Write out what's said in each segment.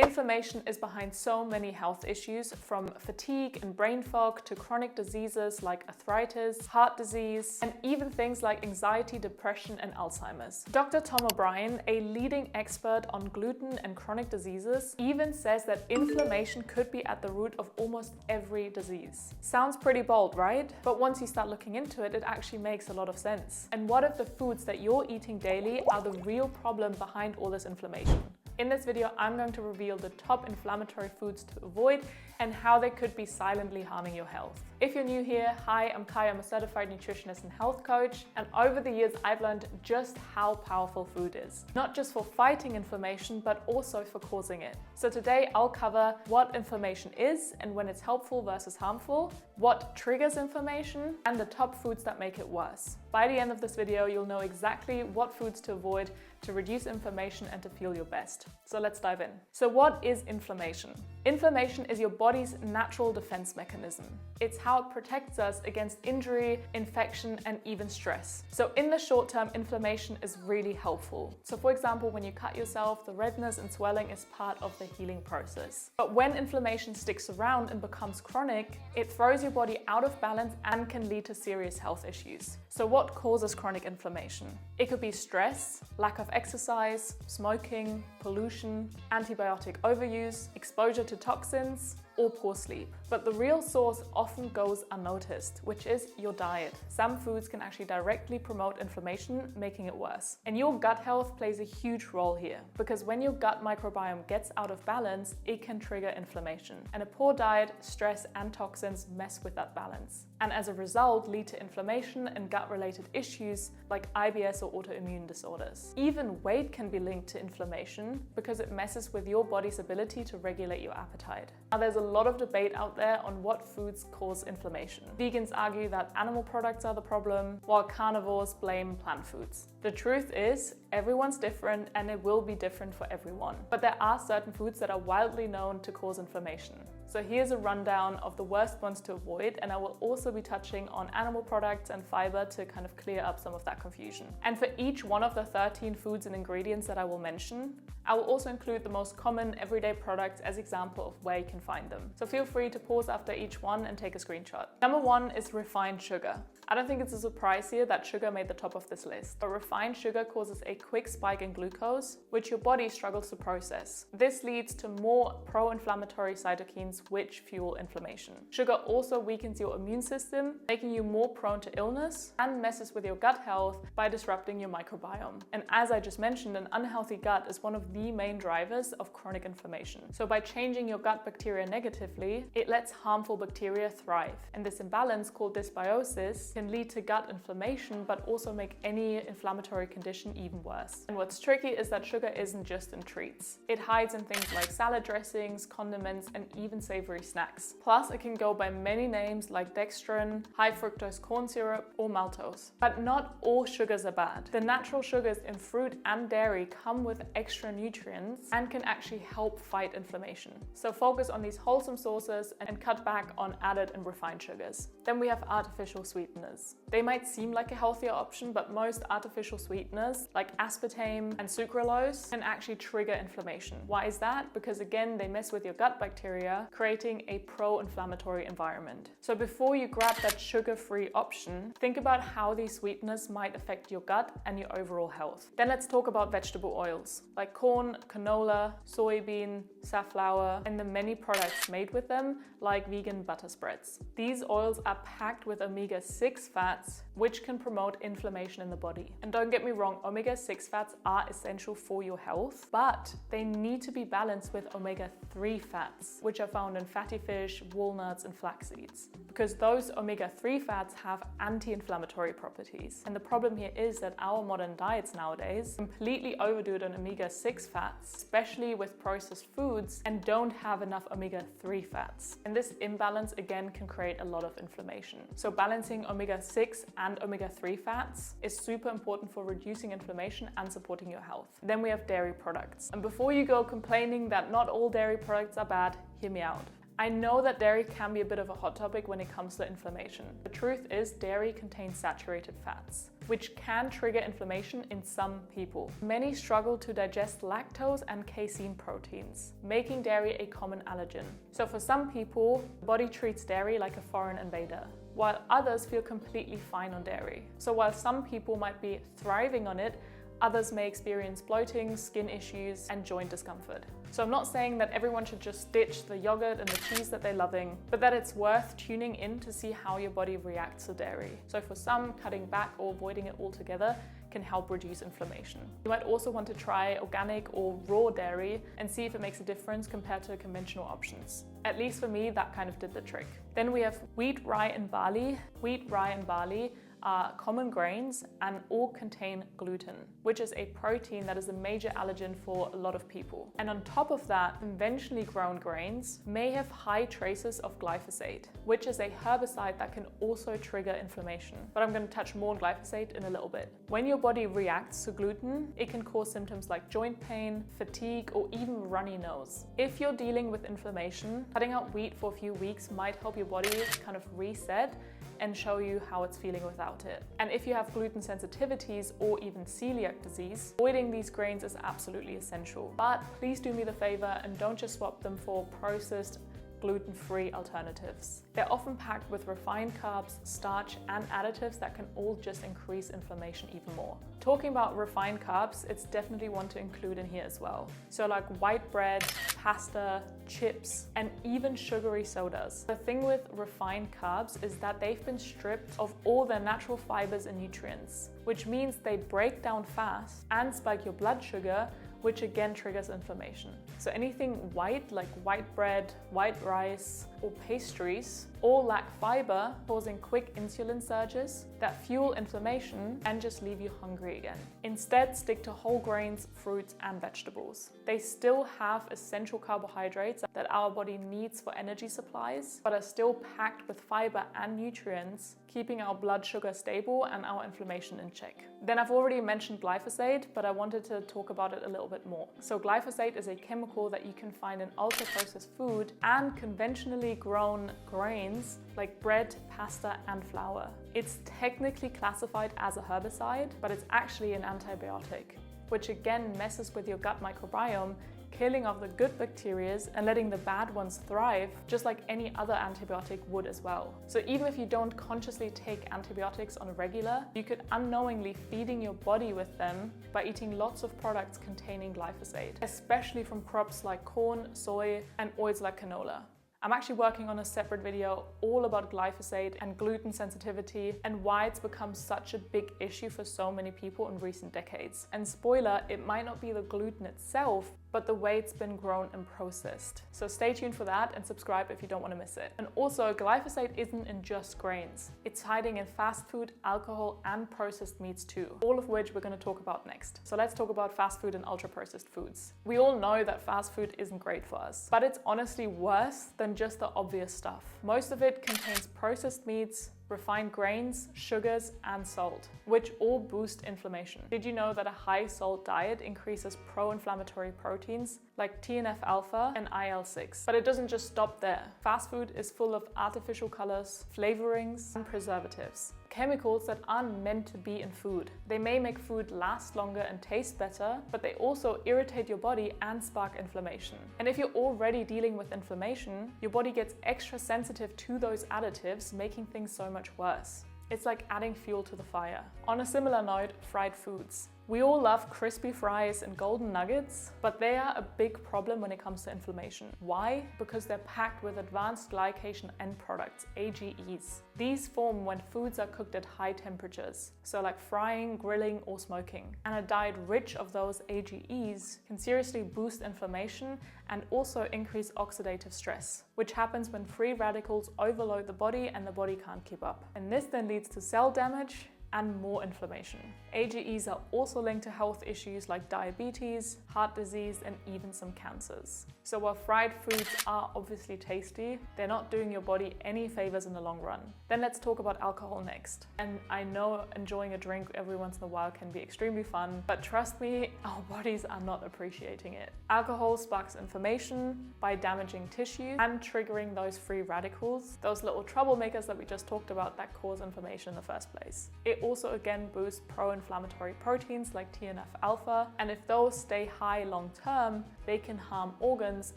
Inflammation is behind so many health issues, from fatigue and brain fog to chronic diseases like arthritis, heart disease, and even things like anxiety, depression, and Alzheimer's. Dr. Tom O'Brien, a leading expert on gluten and chronic diseases, even says that inflammation could be at the root of almost every disease. Sounds pretty bold, right? But once you start looking into it, it actually makes a lot of sense. And what if the foods that you're eating daily are the real problem behind all this inflammation? In this video, I'm going to reveal the top inflammatory foods to avoid and how they could be silently harming your health. If you're new here, hi, I'm Kayo, I'm a certified nutritionist and health coach, and over the years I've learned just how powerful food is. Not just for fighting inflammation, but also for causing it. So today I'll cover what inflammation is and when it's helpful versus harmful, what triggers inflammation, and the top foods that make it worse. By the end of this video, you'll know exactly what foods to avoid to reduce inflammation and to feel your best. So let's dive in. So what is inflammation? Inflammation is your body's natural defense mechanism. It's how it protects us against injury, infection, and even stress. So in the short term, inflammation is really helpful. So for example, when you cut yourself, the redness and swelling is part of the healing process. But when inflammation sticks around and becomes chronic, it throws your body out of balance and can lead to serious health issues. So what causes chronic inflammation? It could be stress, lack of exercise, smoking, pollution, antibiotic overuse, exposure to toxins, or poor sleep. But the real source often goes unnoticed, which is your diet. Some foods can actually directly promote inflammation, making it worse. And your gut health plays a huge role here, because when your gut microbiome gets out of balance, it can trigger inflammation. And a poor diet, stress, and toxins mess with that balance, and as a result lead to inflammation and gut-related issues like IBS or autoimmune disorders. Even weight can be linked to inflammation because it messes with your body's ability to regulate your appetite. Now, there's a lot of debate out there on what foods cause inflammation. Vegans argue that animal products are the problem, while carnivores blame plant foods. The truth is, everyone's different and it will be different for everyone. But there are certain foods that are widely known to cause inflammation. So here's a rundown of the worst ones to avoid, and I will also be touching on animal products and fiber to kind of clear up some of that confusion. And for each one of the 13 foods and ingredients that I will mention, I will also include the most common everyday products as example of where you can find them. So feel free to pause after each one and take a screenshot. Number one is refined sugar. I don't think it's a surprise here that sugar made the top of this list, but refined sugar causes a quick spike in glucose, which your body struggles to process. This leads to more pro-inflammatory cytokines, which fuel inflammation. Sugar also weakens your immune system, making you more prone to illness, and messes with your gut health by disrupting your microbiome. And as I just mentioned, an unhealthy gut is one of the main drivers of chronic inflammation. So by changing your gut bacteria negatively, it lets harmful bacteria thrive. And this imbalance, called dysbiosis, can lead to gut inflammation, but also make any inflammatory condition even worse. And what's tricky is that sugar isn't just in treats. It hides in things like salad dressings, condiments, and even savory snacks. Plus, it can go by many names like dextrin, high fructose corn syrup, or maltose. But not all sugars are bad. The natural sugars in fruit and dairy come with extra nutrients and can actually help fight inflammation. So focus on these wholesome sources and cut back on added and refined sugars. Then we have artificial sweeteners. They might seem like a healthier option, but most artificial sweeteners like aspartame and sucralose can actually trigger inflammation. Why is that? Because again, they mess with your gut bacteria, creating a pro-inflammatory environment. So before you grab that sugar-free option, think about how these sweeteners might affect your gut and your overall health. Then let's talk about vegetable oils like corn, canola, soybean, safflower, and the many products made with them like vegan butter spreads. These oils are packed with omega-6 fats, which can promote inflammation in the body. And don't get me wrong, omega-6 fats are essential for your health, but they need to be balanced with omega-3 fats, which are found in fatty fish, walnuts, and flax seeds, because those omega-3 fats have anti-inflammatory properties. And the problem here is that our modern diets nowadays completely overdo it on omega-6 fats, especially with processed foods, and don't have enough omega-3 fats. And this imbalance again can create a lot of inflammation. So balancing omega-6 and omega-3 fats is super important for reducing inflammation and supporting your health. Then we have dairy products. And before you go complaining that not all dairy products are bad, hear me out. I know that dairy can be a bit of a hot topic when it comes to inflammation. The truth is, dairy contains saturated fats, which can trigger inflammation in some people. Many struggle to digest lactose and casein proteins, making dairy a common allergen. So for some people, the body treats dairy like a foreign invader, while others feel completely fine on dairy. So while some people might be thriving on it, others may experience bloating, skin issues, and joint discomfort. So I'm not saying that everyone should just ditch the yogurt and the cheese that they're loving, but that it's worth tuning in to see how your body reacts to dairy. So for some, cutting back or avoiding it altogether can help reduce inflammation. You might also want to try organic or raw dairy and see if it makes a difference compared to conventional options. At least for me, that kind of did the trick. Then we have wheat, rye, and barley. Wheat, rye, and barley are common grains and all contain gluten, which is a protein that is a major allergen for a lot of people. And on top of that, conventionally grown grains may have high traces of glyphosate, which is a herbicide that can also trigger inflammation. But I'm going to touch more on glyphosate in a little bit. When your body reacts to gluten, it can cause symptoms like joint pain, fatigue, or even runny nose. If you're dealing with inflammation, cutting out wheat for a few weeks might help your body kind of reset and show you how it's feeling without it. And if you have gluten sensitivities or even celiac disease, avoiding these grains is absolutely essential. But please do me the favor and don't just swap them for processed, gluten-free alternatives. They're often packed with refined carbs, starch, and additives that can all just increase inflammation even more. Talking about refined carbs, it's definitely one to include in here as well. So like white bread, pasta, chips, and even sugary sodas. The thing with refined carbs is that they've been stripped of all their natural fibers and nutrients, which means they break down fast and spike your blood sugar, which again triggers inflammation. So anything white, like white bread, white rice, or pastries, all lack fiber, causing quick insulin surges that fuel inflammation and just leave you hungry again. Instead, stick to whole grains, fruits, and vegetables. They still have essential carbohydrates that our body needs for energy supplies, but are still packed with fiber and nutrients, keeping our blood sugar stable and our inflammation in check. Then I've already mentioned glyphosate, but I wanted to talk about it a little bit more. So glyphosate is a chemical that you can find in ultra-processed food and conventionally grown grains like bread, pasta, and flour. It's technically classified as a herbicide, but it's actually an antibiotic, which again messes with your gut microbiome, killing off the good bacteria and letting the bad ones thrive, just like any other antibiotic would as well. So even if you don't consciously take antibiotics on a regular, you could unknowingly feeding your body with them by eating lots of products containing glyphosate, especially from crops like corn, soy, and oils like canola. I'm actually working on a separate video all about glyphosate and gluten sensitivity and why it's become such a big issue for so many people in recent decades. And spoiler, it might not be the gluten itself, but the way it's been grown and processed. So stay tuned for that and subscribe if you don't want to miss it. And also, glyphosate isn't in just grains. It's hiding in fast food, alcohol, and processed meats too, all of which we're going to talk about next. So let's talk about fast food and ultra-processed foods. We all know that fast food isn't great for us, but it's honestly worse than just the obvious stuff. Most of it contains processed meats, refined grains, sugars, and salt, which all boost inflammation. Did you know that a high salt diet increases pro-inflammatory proteins like TNF-alpha and IL-6? But it doesn't just stop there. Fast food is full of artificial colors, flavorings, and preservatives, chemicals that aren't meant to be in food. They may make food last longer and taste better, but they also irritate your body and spark inflammation. And if you're already dealing with inflammation, your body gets extra sensitive to those additives, making things so much worse. It's like adding fuel to the fire. On a similar note, fried foods. We all love crispy fries and golden nuggets, but they are a big problem when it comes to inflammation. Why? Because they're packed with advanced glycation end products, AGEs. These form when foods are cooked at high temperatures, so like frying, grilling, or smoking. And a diet rich of those AGEs can seriously boost inflammation and also increase oxidative stress, which happens when free radicals overload the body and the body can't keep up. And this then leads to cell damage, and more inflammation. AGEs are also linked to health issues like diabetes, heart disease, and even some cancers. So while fried foods are obviously tasty, they're not doing your body any favors in the long run. Then let's talk about alcohol next. And I know enjoying a drink every once in a while can be extremely fun, but trust me, our bodies are not appreciating it. Alcohol sparks inflammation by damaging tissue and triggering those free radicals, those little troublemakers that we just talked about that cause inflammation in the first place. It also again boosts pro-inflammatory proteins like TNF-alpha, and if those stay high long term, they can harm organs,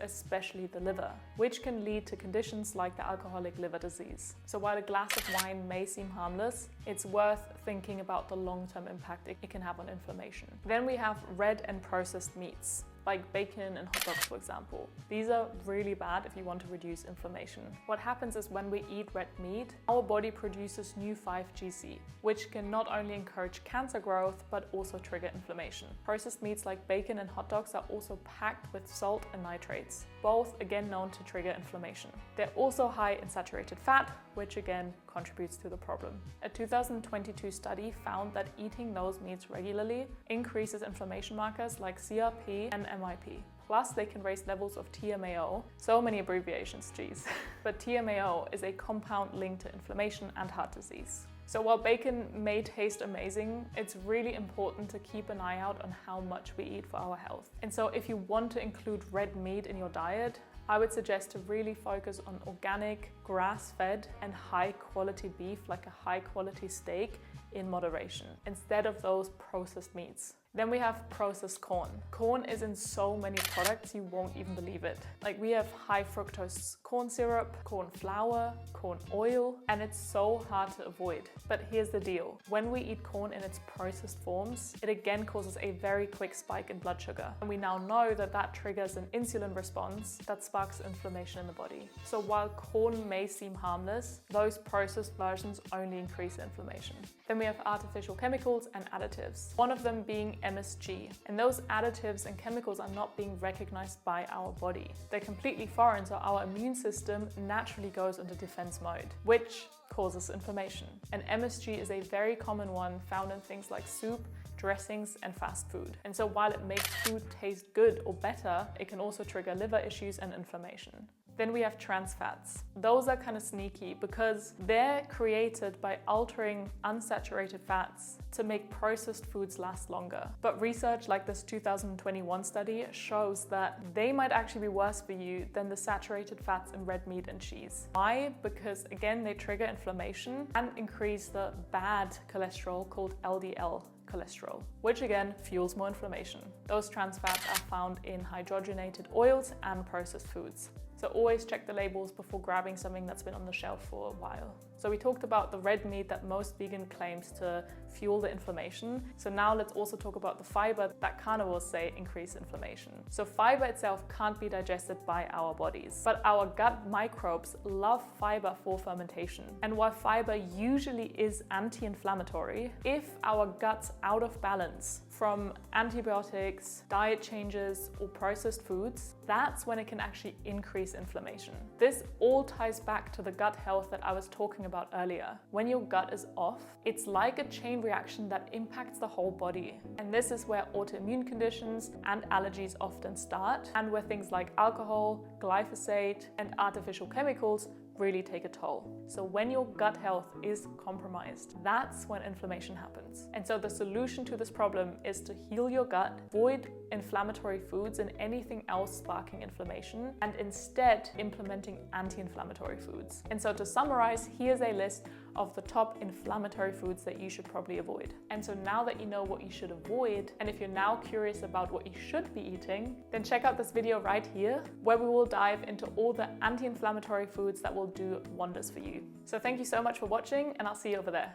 especially the liver, which can lead to conditions like the alcoholic liver disease. So while a glass of wine may seem harmless, it's worth thinking about the long-term impact it can have on inflammation. Then we have red and processed meats, like bacon and hot dogs, for example. These are really bad if you want to reduce inflammation. What happens is when we eat red meat, our body produces new 5-GC, which can not only encourage cancer growth, but also trigger inflammation. Processed meats like bacon and hot dogs are also packed with salt and nitrates, both again known to trigger inflammation. They're also high in saturated fat, which again contributes to the problem. A 2022 study found that eating those meats regularly increases inflammation markers like CRP and MIP. Plus, they can raise levels of TMAO. So many abbreviations, geez. But TMAO is a compound linked to inflammation and heart disease. So while bacon may taste amazing, it's really important to keep an eye out on how much we eat for our health. And so if you want to include red meat in your diet, I would suggest to really focus on organic, grass-fed, and high-quality beef, like a high-quality steak, in moderation, instead of those processed meats. Then we have processed corn. Corn is in so many products you won't even believe it. Like we have high fructose corn syrup, corn flour, corn oil, and it's so hard to avoid. But here's the deal. When we eat corn in its processed forms, it again causes a very quick spike in blood sugar. And we now know that that triggers an insulin response that sparks inflammation in the body. So while corn may seem harmless, those processed versions only increase inflammation. Then we have artificial chemicals and additives, one of them being MSG. And those additives and chemicals are not being recognized by our body. They're completely foreign, so our immune system naturally goes into defense mode, which causes inflammation. And MSG is a very common one found in things like soup, dressings, and fast food. And so while it makes food taste good or better, it can also trigger liver issues and inflammation. Then we have trans fats. Those are kind of sneaky because they're created by altering unsaturated fats to make processed foods last longer. But research like this 2021 study shows that they might actually be worse for you than the saturated fats in red meat and cheese. Why? Because again, they trigger inflammation and increase the bad cholesterol called LDL cholesterol, which again fuels more inflammation. Those trans fats are found in hydrogenated oils and processed foods. So always check the labels before grabbing something that's been on the shelf for a while. So we talked about the red meat that most vegan claims to fuel the inflammation. So now let's also talk about the fiber that carnivores say increase inflammation. So fiber itself can't be digested by our bodies, but our gut microbes love fiber for fermentation. And while fiber usually is anti-inflammatory, if our gut's out of balance from antibiotics, diet changes, or processed foods, that's when it can actually increase inflammation. This all ties back to the gut health that I was talking about earlier. When your gut is off, it's like a chain reaction that impacts the whole body. And this is where autoimmune conditions and allergies often start, and where things like alcohol, glyphosate, and artificial chemicals really take a toll. So when your gut health is compromised, that's when inflammation happens. And so the solution to this problem is to heal your gut, avoid inflammatory foods and anything else sparking inflammation, and instead implementing anti-inflammatory foods. And so to summarize, here's a list of the top inflammatory foods that you should probably avoid. And so now that you know what you should avoid, and if you're now curious about what you should be eating, then check out this video right here, where we will dive into all the anti-inflammatory foods that will do wonders for you. So thank you so much for watching, and I'll see you over there.